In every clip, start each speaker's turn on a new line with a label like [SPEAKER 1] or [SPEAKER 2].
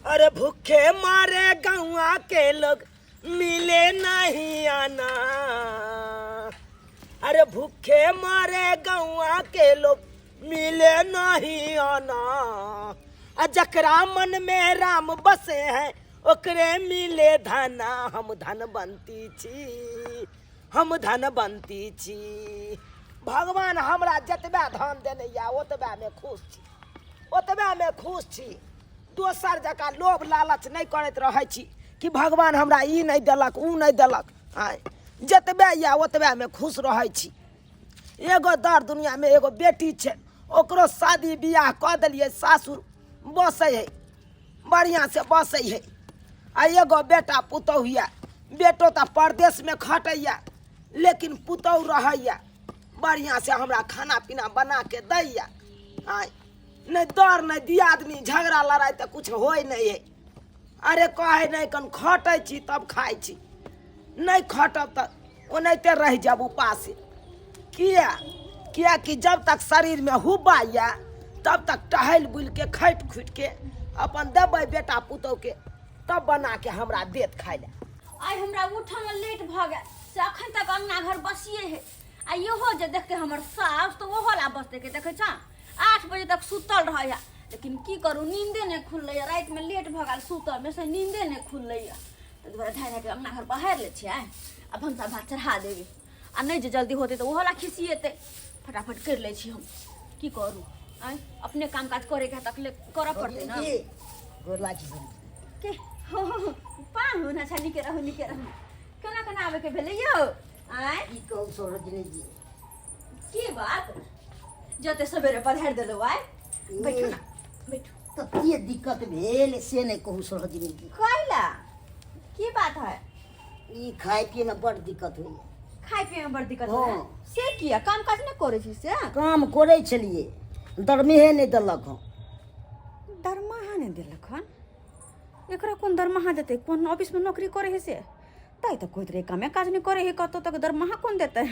[SPEAKER 1] अरे भूखे मारे गौआ के लोग मिले नहीं आना। अरे भूखे मारे गौआ के लोग मिले नहीं आना। जकरा मन में राम बसे हैं ओकरे मिले धना। हम धन बनती छी, हम धन बनती छी। भगवान हमरा जतबा धन देने या ओतबा में खुश छी, ओतबा में खुश छी। दोसर जकाँ लोभ लालच नहीं करैत रहै छी कि भगवान हमरा ई नहीं देलक ऊ नहीं देलक। आय जतबा या ओतबा में खुश रहै छी। एगो दर दुनिया में एगो बेटी छै, ओकरो शादी बियाह कऽ देलियै, सासुर बसै है, बढ़िया से बसै है। आ एगो बेटा पुतौह या, बेटो तो परदेश में खटैया लेकिन पुतौह रहैया, बढ़िया से हमरा खाना पीना बना के दैया। आय नहीं दर नहीं दियादनी झगड़ा लड़ाई तो कुछ होय नहीं है। अरे कहे नहीं कन खटै छी तब खाई छी, नहीं खटब तो ओनाहिते रह जाब उपास। किया किया कि जब तक शरीर में हुब्बा या तब तक टहल बुल के खैट खुट के अपन देबै बेटा पुतौह के, तब बना के हमरा देत खाय ले।
[SPEAKER 2] आई हमरा उठा में लेट भ गया से अखन तक अंगना घर बसिए है। आ इहो जे देख के हमर सास तो ओहो ला बसते के देखे छा 8 बजे तक सुतल रहैया, लेकिन की करू नींदे नहीं खुलैया। रात में लेट भ गेल सुतल में से नींदे नहीं खुलैया। तो दुबारा धाय के अंगना घर बहार ले छियै आ भंसा भात चढ़ा देबे। आ नहीं जे जल्दी होते तो ओहो ला खिसिएते, फटाफट कर ले छी हम। की करू आय अपने काम काज करे के तक ले करऽ पड़ते ना।
[SPEAKER 1] गोरला छी
[SPEAKER 2] के हो पाहु ना छनी के रहु निके रहु केना केना आवे के भेले यो। आय
[SPEAKER 1] ई कहू सरोजनी जी
[SPEAKER 2] की बात जते सवेरे पधार देलो। आय बैठो ना बैठो।
[SPEAKER 1] तो ये दिक्कत भेल से नहीं कहू सरोजनी जी।
[SPEAKER 2] कहला की बात है?
[SPEAKER 1] ई खाए पिए में बड़ दिक्कत होई।
[SPEAKER 2] खाए पिए में बड़ दिक्कत
[SPEAKER 1] हाँ।
[SPEAKER 2] है से किया काम काज न करे छी से?
[SPEAKER 1] काम करे छलिए, दरमेहे नहीं देलक हन।
[SPEAKER 2] दरमाहा नहीं देलक हन? एकरा कोन दरमाहा देते? कोन ऑफिस में नौकरी करे है से? ताई तो कोई तरह कामे काज नहीं करे है, कतो तक दरमाहा कोन देते?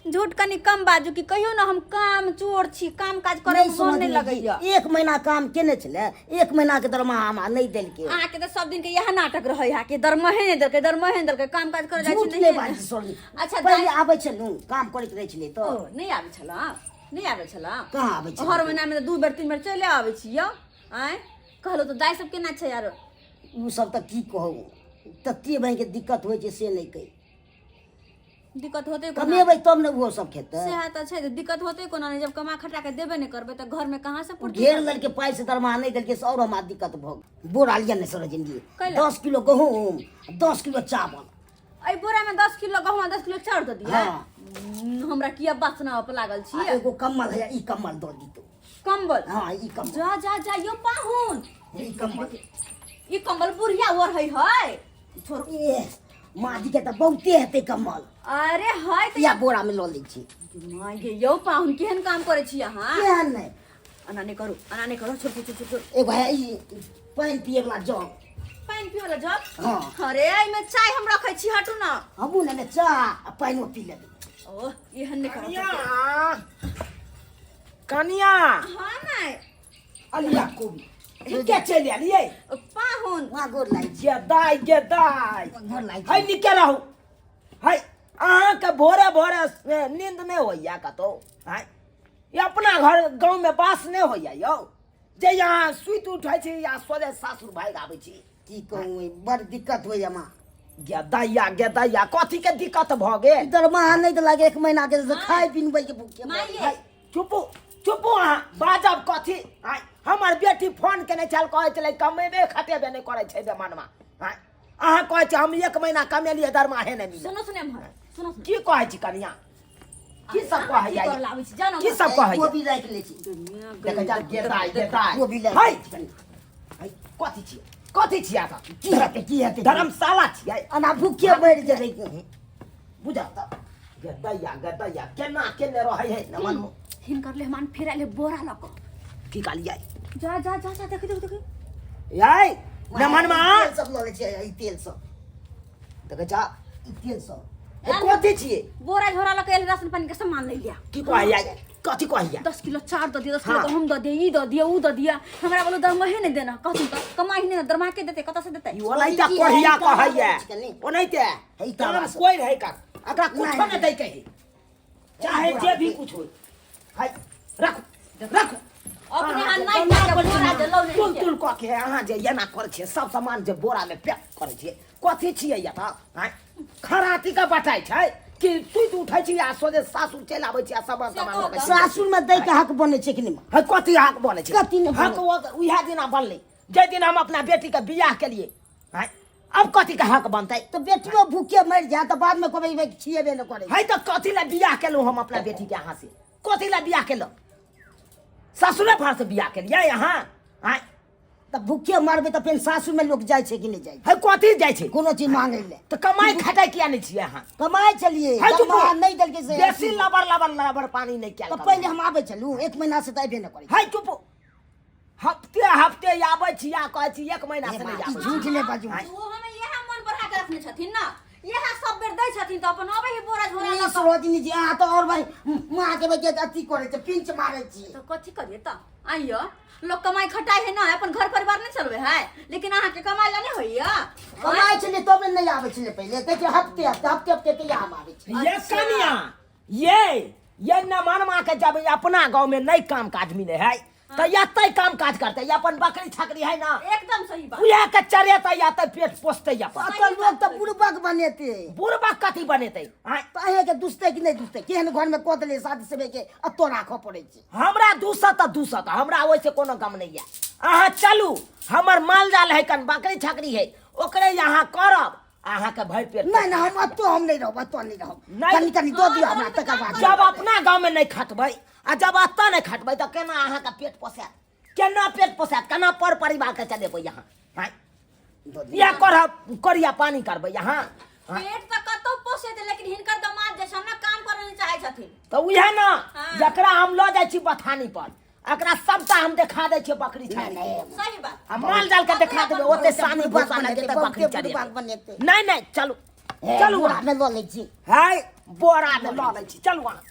[SPEAKER 2] झूठ कनी कम बाजू कि कहियो ना हम काम चोर छी, काम काज करे में मन नहीं लगैया।
[SPEAKER 1] 1 महीना काम केने छले, 1 महीना के दरमाहा हमरा नहीं देलके।
[SPEAKER 2] आ के तो सब दिन के यह नाटक रहे है कि दरमाहे नहीं देलके, दरमाहे नहीं देलके, काम काज करे जाय
[SPEAKER 1] झूठ
[SPEAKER 2] छी
[SPEAKER 1] नहीं
[SPEAKER 2] नहीं।
[SPEAKER 1] बाजी सरोजनी।
[SPEAKER 2] अच्छा
[SPEAKER 1] पहले आबै छलू काम करैत रहै छलिए तो
[SPEAKER 2] ओ नहीं आवे छला, नहीं आवे छला।
[SPEAKER 1] कहाँ आबै छलिए?
[SPEAKER 2] हर महीना में 2 बेर 3 बेर चले आवे छी यो। आय कहलो तो दाई सब केना छै यार?
[SPEAKER 1] उ सब त की कहू, तत्ते भाई के दिक्कत होय छै से नहीं कही।
[SPEAKER 2] दिक्कत होते
[SPEAKER 1] कमेबै तब ने वो सब खेतै।
[SPEAKER 2] सेहा त छै, दिक्कत होते कोना नहीं। जब कमा खटा के देबे नहीं करबे त घर में कहां से पूर्ति?
[SPEAKER 1] घेर लड़के पाई से दरमाहा नहीं देलके से और हमरा दिक्कत भ गेल। बोरा लिया ने सरोजनी जी,
[SPEAKER 2] कैला?
[SPEAKER 1] 10 किलो गहूम, 10 किलो चावल।
[SPEAKER 2] आई बोरा में 10 किलो गहुमा 10 किलो चाउर द दिया।
[SPEAKER 1] हाँ।
[SPEAKER 2] हमरा किया बासना पे लागल
[SPEAKER 1] आ
[SPEAKER 2] छी।
[SPEAKER 1] एगो कम्बल है, ई कम्बल दो दीतो।
[SPEAKER 2] कंबल
[SPEAKER 1] हाँ ई कम्बल,
[SPEAKER 2] जा जा जा यो पाहुन
[SPEAKER 1] ई कम्बल।
[SPEAKER 2] ई कंबल बुढ़िया ओर है छोर।
[SPEAKER 1] ए मादी के त बहुते हेते कम्बल।
[SPEAKER 2] अरे है त
[SPEAKER 1] या बोरा में ल लै छी।
[SPEAKER 2] माय गे यो पाहुन केहन काम करे छी अहाँ?
[SPEAKER 1] केहन नहीं
[SPEAKER 2] अना नहीं करो छोड़ छोड़ छोड़ छोड़।
[SPEAKER 1] एगो है ई पानी पिए वाला जग।
[SPEAKER 2] पानी पियो ला जग?
[SPEAKER 1] हाँ।
[SPEAKER 2] अरे आई में चाय हम रखै छी, हटू ना।
[SPEAKER 1] हमू ने चाह आ पानी पी लेबे।
[SPEAKER 2] ओ एहन नहीं करो।
[SPEAKER 1] कनिया
[SPEAKER 2] हां नहीं
[SPEAKER 1] अलिया कोबी के चले आलिए
[SPEAKER 2] पाहुन
[SPEAKER 1] वहां गोर लाई
[SPEAKER 2] जे दाई
[SPEAKER 1] गोर लाई
[SPEAKER 2] है निके रहू है। अहाँ के भोरे भोरे नींद नहीं होइया कतो है? ये अपना घर गांव में बास नहीं होइया यो जे यहाँ सुत उठै छी या सोजे सासुर भाई आबै छी?
[SPEAKER 1] की कहूं बड़ दिक्कत होय जमा।
[SPEAKER 2] गे दैया कथी के दिक्कत भ गेल?
[SPEAKER 1] दरमाहा नहीं तो लागे 1 महीना के खाए पीनबै के भूखे।
[SPEAKER 2] चुपू अहाँ बाजब कथी? आय हमर बेटी फोन केने चल कहै छलै कमेबे खटेबे नहीं करै छै बेमनमा। आय अहाँ कहै छी हम 1 महीना कमेलिए दरमाहे नहीं मिले।
[SPEAKER 3] सुनो सुनो
[SPEAKER 2] की कहै छी कनिया? की सब कहै
[SPEAKER 3] की कर लाबै छी जानो
[SPEAKER 2] की सब कहै?
[SPEAKER 1] कोबी राख ले छी।
[SPEAKER 2] देख जा गेदाय
[SPEAKER 1] कोबी ले
[SPEAKER 2] है कथी छी? कथी छी आता?
[SPEAKER 1] की हेते
[SPEAKER 2] धर्मशाला छियै?
[SPEAKER 1] अना भूखे मर जेबै।
[SPEAKER 2] बुझा त गदैया केना केने रहै है न मन
[SPEAKER 3] हिनकर ले मान फेराले बोरा लक
[SPEAKER 2] की कालियै
[SPEAKER 3] जा जा जा जा देख
[SPEAKER 2] याय न मन मा
[SPEAKER 1] तेल सब ल ले छी, ई तेल सब
[SPEAKER 2] देख जा
[SPEAKER 1] ई तेल सब
[SPEAKER 2] कथी छियै?
[SPEAKER 3] बोरा झोरा लक एल राशन पानी के सामान ले लिया।
[SPEAKER 2] की कहै
[SPEAKER 1] कथी कहिया
[SPEAKER 2] 10 किलो चार दे दिया 10 किलो
[SPEAKER 1] हाँ।
[SPEAKER 2] गहूम दे दिया ई दे दिया ऊ दे दिया हमरा बोलो दरमाही नहीं देना कहतू तो कमाई नहीं दरमाही के देते कत से देते
[SPEAKER 1] ओनैते कोढ़िया कहैया
[SPEAKER 4] कनी।
[SPEAKER 1] ओनैते
[SPEAKER 4] है त
[SPEAKER 1] काम
[SPEAKER 4] बात।
[SPEAKER 1] कोई रहे कर अकरा कुछ न दै कही चाहे जे भी कुछ हो हाय रख रख
[SPEAKER 2] अपने हाथ नहीं के बोरा जे लौ
[SPEAKER 1] तुल
[SPEAKER 2] नहीं
[SPEAKER 1] तुल क के अहाँ जे एना करै छियै सब सामान जे बोरा में पैक करै छियै कथी छियै या त हाय खराती का बटाई छै कि तुई तू उठै छी आ सोजे सासुर चलि आबै छी आ सामान सामान लऽ के
[SPEAKER 4] सासुर में दै के हक बने छै कि नहीं
[SPEAKER 1] है कथी हक बने छै
[SPEAKER 4] कथी नहि
[SPEAKER 1] हक उहे दिना बनलै जे दिन हम अपना बेटी के बियाह केलिए हाय अब कथी के हक बनतै
[SPEAKER 4] तो बेटियो भूखे मर जाए तो बाद में कहबै छिएबे न करे
[SPEAKER 1] है त कथी ला बियाह केलहुँ हम अपना बेटी के यहाँ से कथी ला बियाह केलहुँ ससुरे भर से बियाह केलिए यहाँ हाय
[SPEAKER 4] तो भूखे मरबे तो फिर सासुर में लोग जाए छै कि नहीं जाए
[SPEAKER 1] है कथी जाइ छै
[SPEAKER 4] कोनो चीज मांगे ले
[SPEAKER 1] त कमाई खटाई किया नहीं छियै अहाँ
[SPEAKER 4] कमाए चलिए
[SPEAKER 1] है चुप
[SPEAKER 4] दरमाहा नहीं दल के से
[SPEAKER 1] बेसी लबर लबर लबर पानी नहीं क्या
[SPEAKER 4] तो पहले हम आबे चलू 1 महीना से तो अबे न करे
[SPEAKER 1] है चुप हफ्ते हफ्ते आबै छी या कहै छी 1 महीना से नहीं
[SPEAKER 4] ई
[SPEAKER 1] आबै
[SPEAKER 4] झूठ ले बाजू
[SPEAKER 2] वो हमें यह मन बढ़ा के रखने छथिन ना यह सब बेर दै छथिन तो अपन अबे ही बोरा झोरा
[SPEAKER 4] ई
[SPEAKER 2] लऽ कऽ।
[SPEAKER 4] सरोजिनी जी आ तो और भाई मां के बजे अथी करे छै पिंच मारे छी
[SPEAKER 2] तो कथी करिए त आइयो लोग कमाई खटाई है ना अपन घर परिवार नहीं चलवे है लेकिन अहाँ के कमाई ला नहीं होइया
[SPEAKER 4] कमाए चलिए तो में नहीं आवे छले पहले कहै हफ्ते हफ्ते हफ्ते हफ्ते के यहाँ आवे छै
[SPEAKER 1] ये कनिया ये न मनमा के जब अपना गांव में नहीं काम काज मिले है तो याते काम काज करते ये अपन बकरी छकरी है ना
[SPEAKER 2] एकदम सही बात
[SPEAKER 1] उहे के चरेते याते पेट पोसते अपन
[SPEAKER 4] अतल लोग तो बुड़बक बनेते
[SPEAKER 1] बुढ़बा कथी बनेते आय
[SPEAKER 4] काहे के दुसते कि नहीं दुसते केहन घर में कोतले शादी से के अतो राखो पड़े छै
[SPEAKER 1] हमरा 200 हमरा वैसे कोनो गम नहीं है अहाँ चलू हमर माल जाल है कन बकरी छकरी है ओकरे यहाँ करब अहाँ के भर पेट
[SPEAKER 4] नहीं नहीं हम अतो हम नहीं रहब अतो नहीं रहब
[SPEAKER 1] नहीं।
[SPEAKER 4] कनी कनी दो दियो हमरा तकर बाद
[SPEAKER 1] जब अपना गांव में नहीं खटबै आ जब अत्ता नहीं खटबै तो केना अहाँ के पेट पोसात केना पेट पोसात केना पर परिवार के चलेबै यहाँ आय
[SPEAKER 4] दो दियो
[SPEAKER 1] या करब करिया पानी करबै यहाँ
[SPEAKER 2] पेट त कतो पोसे दे लेकिन हिनकर दामाद जैसा ना काम करे नहीं चाहे छथिन
[SPEAKER 1] तो उहे ना
[SPEAKER 2] हाँ।
[SPEAKER 1] जकरा हम लऽ जाइ छी बथानी पर एकरा सबटा हम देखा दै छियै बकरी
[SPEAKER 4] नहीं
[SPEAKER 1] छकरी
[SPEAKER 4] नहीं
[SPEAKER 2] सही बात
[SPEAKER 1] आ माल जाल के देखा देबै ओते सानी भूसा लगे त बकरी चढ़े
[SPEAKER 4] बुड़बक बनेते
[SPEAKER 1] नहीं नहीं चलू
[SPEAKER 4] चलू
[SPEAKER 1] चलू
[SPEAKER 4] में लो ले छी
[SPEAKER 1] हाय बोरा में लऽ लै छी चलू अहाँ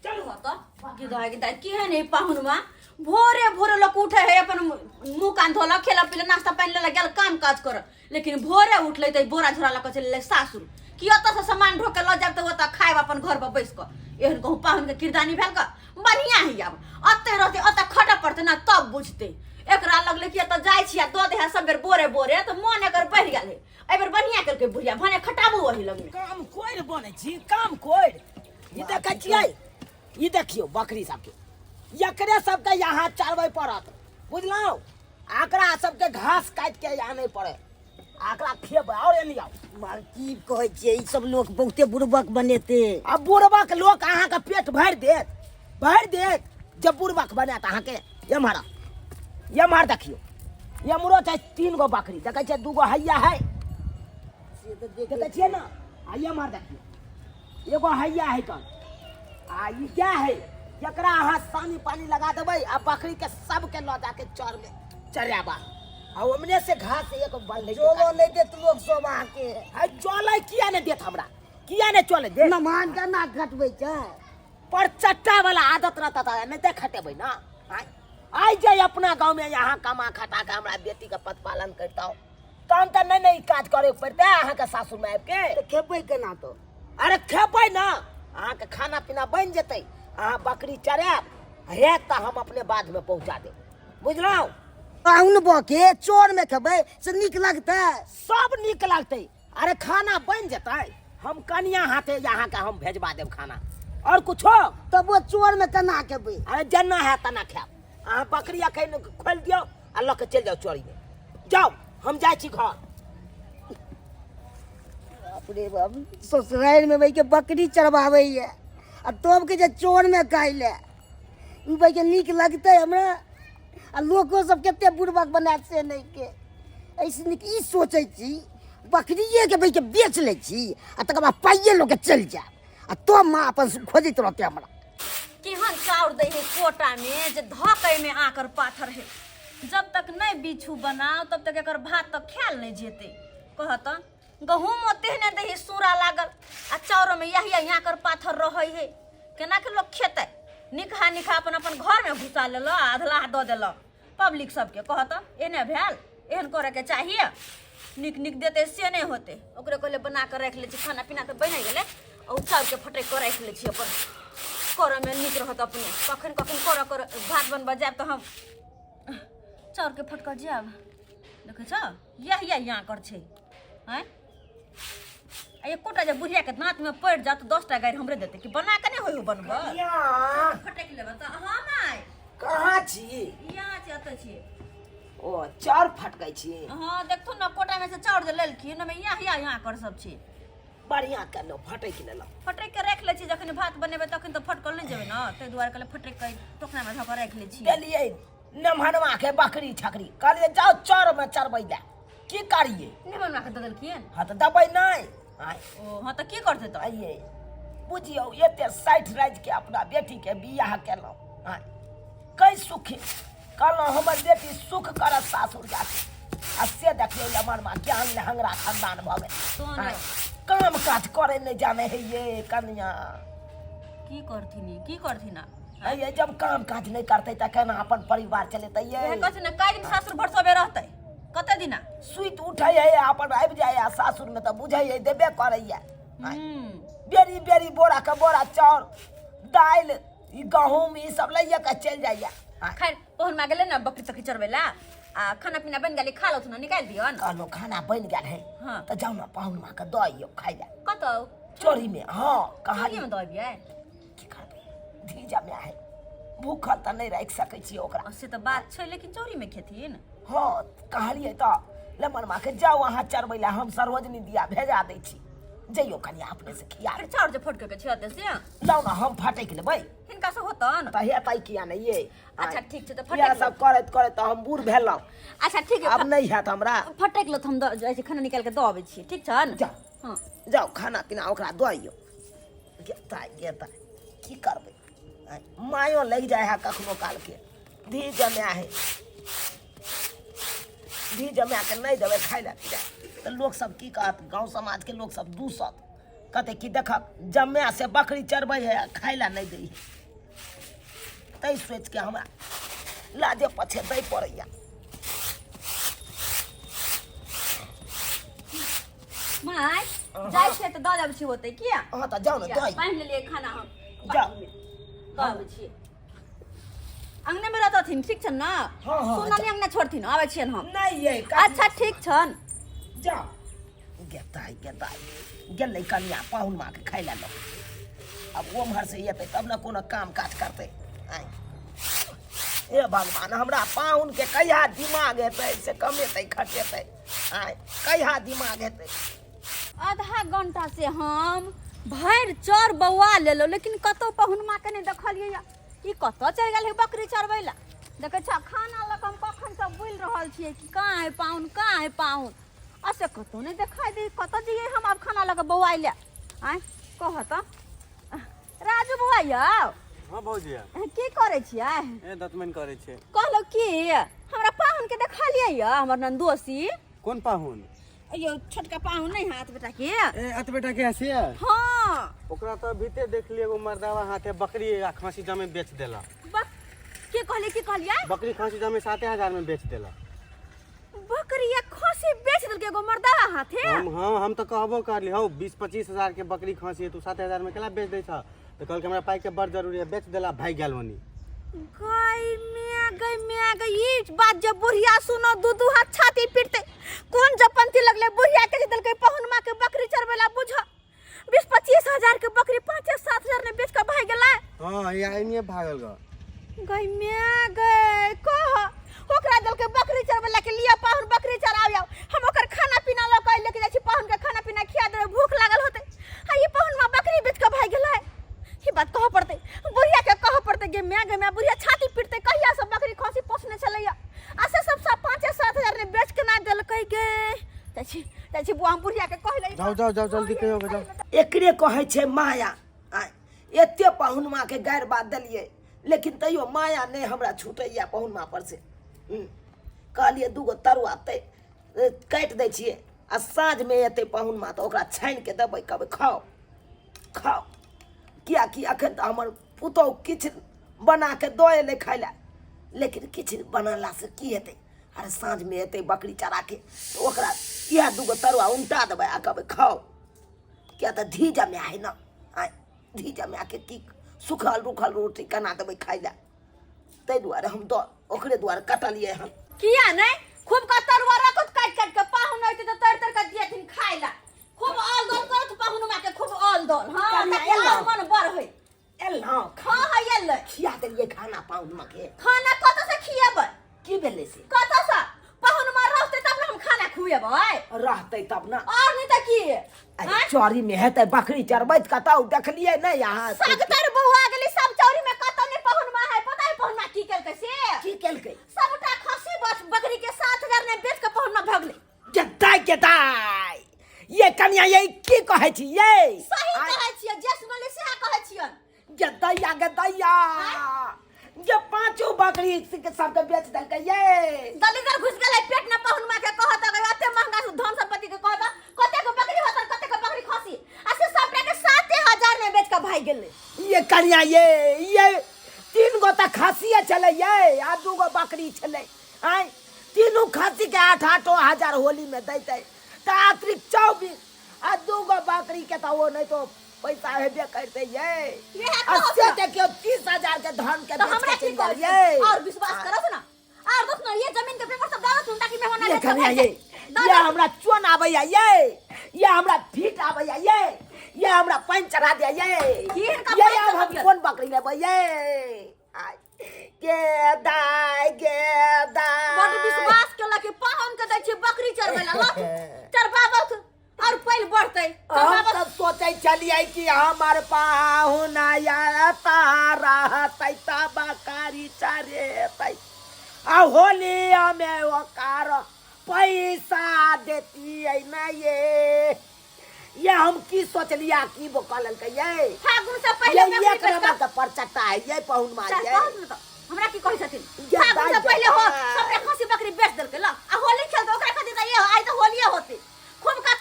[SPEAKER 2] चलू तो गिदाई की है नहीं पाहुनमा भोरे भोरे लोग उठे है अपन मुंह कान धोला खेला पीला नाश्ता पानी ले गेल काम काज कर लेकिन भोरे उठले त बोरा झोरा लक चले सासुर कि ओत से सामान ढोके ल जाब त ओत खाएब अपन घर पर बैस क एहन कहूँ पाहुन के किरदानी भेल का बढ़िया ही अब अते रहते अत खट पड़ते ना तब बुझते एकरा लगले कि त जाय छिया दो दे सब बेर बोरे बोरे त मन एकर बढ़ गेल है एहि बेर बढ़िया करके बुढ़िया भने खटाबू वही लगले
[SPEAKER 1] काम कोइर बनै छी काम कोइर ई देखै छियै ई देखियो बकरी सबके एकरे सबके यहाँ चरबै पड़त बुझलौ आकरा सबके घास काट के आनै पड़े आकरा खेबै और एनी आउ
[SPEAKER 4] मालकी कहै छै ई सब लोग बहुते बुड़बक बनेते
[SPEAKER 1] अब बुढ़बक लोक अहाँ के पेट भरि देत जब बुढ़बक बनात अहाँ के एम्हर देखियो एम्हरो छै 3 गो बकरी देखै छै 2 गो हैया है
[SPEAKER 4] से तो
[SPEAKER 1] देखै छियै ना आ एम्हर देखियो एगो हैया है कन आ ई क्या है जकरा अहाँ सानी पानी लगा देबै आ बकरी के सबके लऽ जाके चर में चराबा आ ओमने से घास एक बल
[SPEAKER 4] जोलो नहीं देत लोग सब आके
[SPEAKER 1] है चलै किया नहीं देत हमरा किया नहीं चले दे
[SPEAKER 4] नमान का ना घटबै छै
[SPEAKER 1] पर चट्टा वाला आदत रहता था नहीं देख खटेबै ना आई जाए अपना गांव में यहाँ कमा खटा के हमरा बेटी के पत पालन करता हूँ तो हम तो नहीं काज करे पड़ते अहाँ के सासुर में आबि के
[SPEAKER 4] तो खेबै केना तो
[SPEAKER 1] अरे खेबै ना अहाँ के खाना पीना बन जेतै अहाँ बकरी चराब हे तो हम अपने बाद में पहुंचा देब बुझलौ
[SPEAKER 4] पाहुन बके चोर में खेबै से नीक लगतै
[SPEAKER 1] सब नीक लगतै अरे खाना बन जेतै हम कनिया हाथे यहाँ के हम भेजवा देब खाना और कुछो
[SPEAKER 4] तब वो चोर में केना खेबै
[SPEAKER 1] अरे जना है तना खाब अहाँ बकरी अखन खोल दियो आ लऽ के चलि जाओ चोरी में जाओ हम जाइ छी घर
[SPEAKER 4] बाप रे बाप ससुराल में भाई के बकरी चरवाबै है आ तब के जे चोर में खाइले ई भाई के नीक लगतै हमरा आ लोको सब केते बुड़बक बनात से नहीं के ऐसे नीक ई सोचै छी बकरिए के भाई के बेच लै छी आ तकर बाद पाइए लोग के चल जाए आ तो माँ अपन खोजैत रहते हमरा
[SPEAKER 2] केहन चाउर दे है कोटा में जे धकई में आकर पाथर है जब तक नहीं बिछू बनाओ तब तक एकर भात तक खायल नहीं जेते कहत गहूम ओते ने दे सूरा लागल आ चाउर में यही यहाँ कर पाथर रहे है केना के लोग खेते निकहा निकहा अपन अपन घर में घुसा लेलो आधला दऽ देलो पब्लिक सबके कहत एने भेल एहन करे के चाहिए निक निक देते से नहीं होते ओकरे कहले बना के रख ले छी खाना पीना तो बन गेले और चाउर के फटक के रख ले छी अपन करे में निक रहत अपने कखन कखन कर भात बनबा जाब तो हम चाउर के फटक जाब देखे छ यह यहाँ कर छै हैं आ एकोटा जे बुढ़िया के दांत में पड़ जा तो 10टा गाड़ी हमरे देते कि बना के नहीं होय बनबा
[SPEAKER 1] यहाँ
[SPEAKER 2] फटक लेबा त हां माय
[SPEAKER 1] कहाँ छी
[SPEAKER 2] यहाँ छै अत छी
[SPEAKER 1] ओ चार फटकै छी
[SPEAKER 2] हां देखथु न कोटा में से चाउर जे लेलखिन हमें यहाँ कर सब छी
[SPEAKER 1] बढ़िया केलो फटक लेलो
[SPEAKER 2] फटक के रख ले छी जखन भात बनेबे तखन तो फटकल नहीं जेबे न तै दुआरे कहले फटक के टोकना में धक रख ले छी
[SPEAKER 1] देलिए नमहनवा के बकरी छकरी कहलिए जाओ चर में चरबै ले की करिए
[SPEAKER 2] निमन मा के दऽ देलखिन
[SPEAKER 1] हाँ तो दबै नहीं आय
[SPEAKER 2] ओ हां त की करते त
[SPEAKER 1] आइए बुझियो एते 60 राज के अपना बेटी के बियाह केलो आय कई सुखी कहलो हमर बेटी सुख करत सासुर जाके आ से देखियो लमन मा ज्ञान लहंगरा खानदान भ
[SPEAKER 2] तो
[SPEAKER 1] गए
[SPEAKER 2] ने।
[SPEAKER 1] काम काज करे नहीं जाने है ये कन्या
[SPEAKER 2] की करथिन
[SPEAKER 1] ये जब काम काज नहीं करते त केना अपन परिवार चलेते ये
[SPEAKER 2] ए कहै न काई दिन सासुर भर सबे रहतै कते दिना
[SPEAKER 1] सुइत उठे है अपन आबि जाए आ सासुर में तो बुझे है देबे करे है बेरी बेरी बोरा के बोरा चाउर दाल ई गहूम ई सब लइए के चल जाइए
[SPEAKER 2] खैर पहुन मा गेले न बकरी तकरी चरबेला आ खाना पीना बन गेली खा लो न निकाल दियो न
[SPEAKER 1] कहलो खाना बन गेल है
[SPEAKER 2] हाँ।
[SPEAKER 1] तो जाओ ना पाहुन माँ के दइयो खाइ ले
[SPEAKER 2] कतौ
[SPEAKER 1] चोरी में हाँ कहा
[SPEAKER 2] की में दबिए
[SPEAKER 1] की करबे धीजा में है भूखल त नहीं रख सकै छी ओकरा
[SPEAKER 2] से त बात छै लेकिन चोरी में खेथिन
[SPEAKER 1] हाँ कहलिए तो लमन माँ के जाओ वहाँ चरबै ले हम सरोजनी दिया भेजा दै छी जइयो कनिया अपने से खिया
[SPEAKER 2] फिर चाउर जे फटके के छियते से
[SPEAKER 1] जाओ ना हम फटक लेबै
[SPEAKER 2] हिनका से होतन
[SPEAKER 1] त हेतै किया नहीं ये
[SPEAKER 2] अच्छा ठीक छै त
[SPEAKER 1] ये
[SPEAKER 2] फटक
[SPEAKER 1] सब करत करत तो हम बूढ़ भेलौ
[SPEAKER 2] अच्छा ठीक है
[SPEAKER 1] अब नहीं हैत हमरा
[SPEAKER 2] फटक लो हम जाइ छी खाना निकाल के द आबै छी ठीक छ न
[SPEAKER 1] जाओ
[SPEAKER 2] हां
[SPEAKER 1] जाओ खाना पीना ओकरा दइयो गेता की करबै आय, मायो लग जाए है कखनो काल के धी जमा है धी जमा के नहीं देवे खाइ ले पीले तो लोग सब की कहत गांव समाज के लोग सब दूसत कहते कि देख जमे से बकरी चरबै है खाइ ले नहीं दै है तै सोच के हमरा लाजे पछे दै पड़ैया
[SPEAKER 2] माय जाइ छै त द आबै छी होतै किया
[SPEAKER 1] हाँ तो जाओ ना दई
[SPEAKER 2] पाइन ले लिए खाना हम
[SPEAKER 1] जाओ
[SPEAKER 2] द आबै छी अंगने में रहतथिन ठीक छन ना
[SPEAKER 1] हाँ, हाँ,
[SPEAKER 2] सोनाली अंगने छोड़थिन आबै छियन हम
[SPEAKER 1] नहीं ये
[SPEAKER 2] अच्छा ठीक छन
[SPEAKER 1] जाओ गेता गेलै कन्या पाहुन माँ के खाइ ले लो अब ओम्हर से अयतै तब न कोनो काम काज करतै आय ए भगवान हमरा पाहुन के कहिया दिमाग हेतै से कमेतै खटेतै आय कहिया दिमाग हेतै
[SPEAKER 2] आधा घंटा से हम भैर चर बौआ लेलो लेकिन कतौ पहुनमा के नहीं देखलिए या ई कतौ चल गेल है बकरी चरबै ला देखे छ खाना ल हम कखन से बुल रहल छिए कि कहाँ है पाहुन ऐसे कतौ नहीं देखाई दे कतौ जइए हम अब खाना लगा बौआ ले आय कहत राजू बौआ यौ
[SPEAKER 5] हाँ भौजी
[SPEAKER 2] की करे छिए
[SPEAKER 5] ए दतमन करे छे
[SPEAKER 2] कहलो की हमरा पाहुन के देखलिए या हमर नंदोसी
[SPEAKER 5] कौन पाहुन
[SPEAKER 2] यो छोटका पाहुन नहीं हाथ बेटा के
[SPEAKER 5] ए अत बेटा के हसिया
[SPEAKER 2] हाँ
[SPEAKER 5] ओकरा तो भीते देख लिए एगो मर्दावा हाथे बकरी आ खांसी जमे बेच देला
[SPEAKER 2] के कहलिए
[SPEAKER 5] बकरी खांसी जमे 7000 में बेच देला
[SPEAKER 2] बकरी या खसी बेच देल के एगो मर्दावा हाथे
[SPEAKER 5] हम तो कहबो करली हौ 20-25 हजार के बकरी खांसी तू 7000 में केला बेच दै छ तो कल के हमरा पाई के बड़ जरूरी है बेच देला भाई गेल वनी
[SPEAKER 2] गई ई बात जब बुढ़िया सुनो दू हाथ छाती पीटते कौन जपंती लगले बुढ़िया के दिल के पहुनमा के बकरी चरवेला बुझ 20-25 हजार के बकरी 5-7 हजार ने बेच के भाग गेला
[SPEAKER 5] हां ये आइने भागल
[SPEAKER 2] गई कह ओकरा दिल के बकरी चरवेला के लिए पाहुन बकरी चराव हम ओकर खाना पीना ल के लेके जाय छी पाहुन के खाना पीना खिया दे भूख लागल होते आ ये पहुनमा बकरी बेच के भाग गेला ये बात कह पड़ते बुढ़िया के कह पड़ते गे मैं बुढ़िया छाती पीटते कहिया सब बकरी खसी पोसने चलैया ऐसे सब 5-7 हजार ने बेच के ना देल कह के ताछी बुआ बुढ़िया के कहले
[SPEAKER 5] जाओ जल्दी कहियो जाओ
[SPEAKER 1] एकरे कहै छै माया आय एते पाहुन माँ के गारि बात देलिए लेकिन तैयो माया नहीं हमरा छूटैया पाहुन माँ पर से कहलिए दूगो तरुआ तै काटि दै छियै आ साँझ में एतै पाहुन माँ तऽ ओकरा छानि के देबै कहबै खाओ किया कि अखन तऽ हमर पुतहु किछु बना के दो एले खाय ला, लेकिन किछु बनला से की हेतै। अरे साँझ में एतै बकरी चरा के तो ओकरा इएह दूगो तरुआ उल्टा देबै आ कहबै खाओ, क्या तो धीजा में है ना, धीजा में आके की सुखल रुखल रोटी केना देबै खाय ला। ताहि दुआरे हम तो ओकरे दुआरे कटलिए हन।
[SPEAKER 2] किया नहीं खूब का तरुआ रखत काट के पाहुन होते तो तर के दियथिन खाय ला, खूब ऑल दल करत पाहुन मा के खूब ऑल दल। हां त मन बर होई
[SPEAKER 1] एलौ
[SPEAKER 2] हां है एलै
[SPEAKER 1] खिया देलिए खाना पाहुन मा के।
[SPEAKER 2] खाना कत से खियाबै
[SPEAKER 1] की भेलै से
[SPEAKER 2] कत से पाहुन मा रहते तब ना हम खाना खुएबै,
[SPEAKER 1] रहतै तब ना।
[SPEAKER 2] और नहीं त की
[SPEAKER 1] अरे चोरी में हेतै बकरी चरबै कतौ देखलिए नहीं यहाँ
[SPEAKER 2] साग तर बहुआ गेली सब चौरी में कत नहीं पाहुन मा है। पता है पाहुन मा की केलकै से
[SPEAKER 1] की केलकै
[SPEAKER 2] सबटा खसी बस बकरी के 7,000 में बेच के पाहुन मा भगले।
[SPEAKER 1] गेदाय ये कन्या ये की कहै छी ये
[SPEAKER 2] सही कहै छियै जे सुनले से कहै छियन।
[SPEAKER 1] गेदैया ये पांचों बकरी के सबके बेच देलकै ये।
[SPEAKER 2] दलिदर घुस गेलै पेट में पाहुन मा के कहत एते महंगा धन संपत्ति के कहत कते को बकरी होत कते को बकरी खसी आ से सबटा के 7,000 में बेच के भाग गेलै।
[SPEAKER 1] ये कन्या ये 3 गो तक खसिए चले ये आ 2 गो बकरी चले आय तीनों खसी के 8-8 हजार होली में देते तो आखिर 24 आ 2 गो बकरी के तो वो नहीं तो पैसा हेबे करते ये। अस्सी देखियो 30,000 के धन के
[SPEAKER 2] तो हमरा की
[SPEAKER 1] बेच के
[SPEAKER 2] ये और विश्वास करस ना और दोस्त ना ये जमीन के पेपर सब दादा सुन ताकि मेहमान
[SPEAKER 1] ये कन्या ये हमरा चोन आबैया ये हमरा फीट आबैया ये हमरा पानी चढ़ा दिया ये अब हम कौन बकरी लेबै ये गेदाय
[SPEAKER 2] बड़ विश्वास केला कि पाहुन के दै छी बकरी चरबै ला चरबाबत और पैल बढ़तै।
[SPEAKER 1] हम सब सोचे चलिए कि हमार पाहुन आया तारा तैता बकरी चरेतै आ होली में ओकार पैसा देती है ना ये हम की सोचलिया की बोकल के ये
[SPEAKER 2] फागुन से पहले
[SPEAKER 1] ये करबा के परचट्टा है ये पाहुन मार ये
[SPEAKER 2] हमरा की कहै छथिन फागुन से पहले हो सबरे खसी बकरी बेच देलकै ला आ होली खेल ओकरा खातिर त ये आइ त होलिए होते खूब का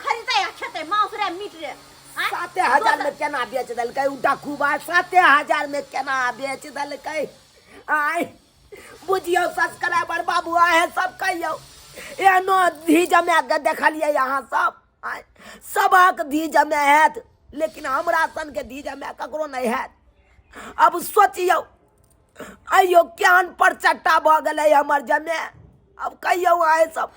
[SPEAKER 2] खरीदे खेते मांस रे मीट रे
[SPEAKER 1] 7,000 में केना बेच देलकै उ डाकूबा 7,000 में केना बेच देलकै आय बुझियो सब्सक्राइबर बाबू है सब कहियो एनो धीज में देखलिए यहाँ सब आय सबक धीज में हैत लेकिन हमरा सन के धीज में ककरो नहीं हैत। अब सोचियो अयो केहन परचट्टा भ गेलै हमर जमे अब कहियो आए सब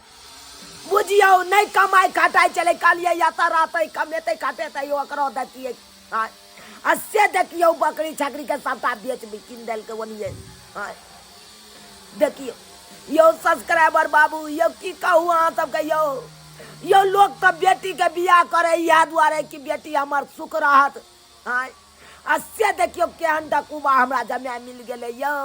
[SPEAKER 1] बुझियो नहीं कमाई खटाई चले कालिए या त रहते कमेते खटेते ओकरो देतिए आ से देखियो बकरी छकरी के सबटा बेच भी किन देल के ओनिए देखियो यो सब्सक्राइबर बाबू यो की कहू अहाँ सबके यो लोग तो बेटी के बियाह करे इएह दुआरे कि बेटी हमर सुख रहत आ से देखियो केहन डकुबा हमरा जमे मिल गेलै यो।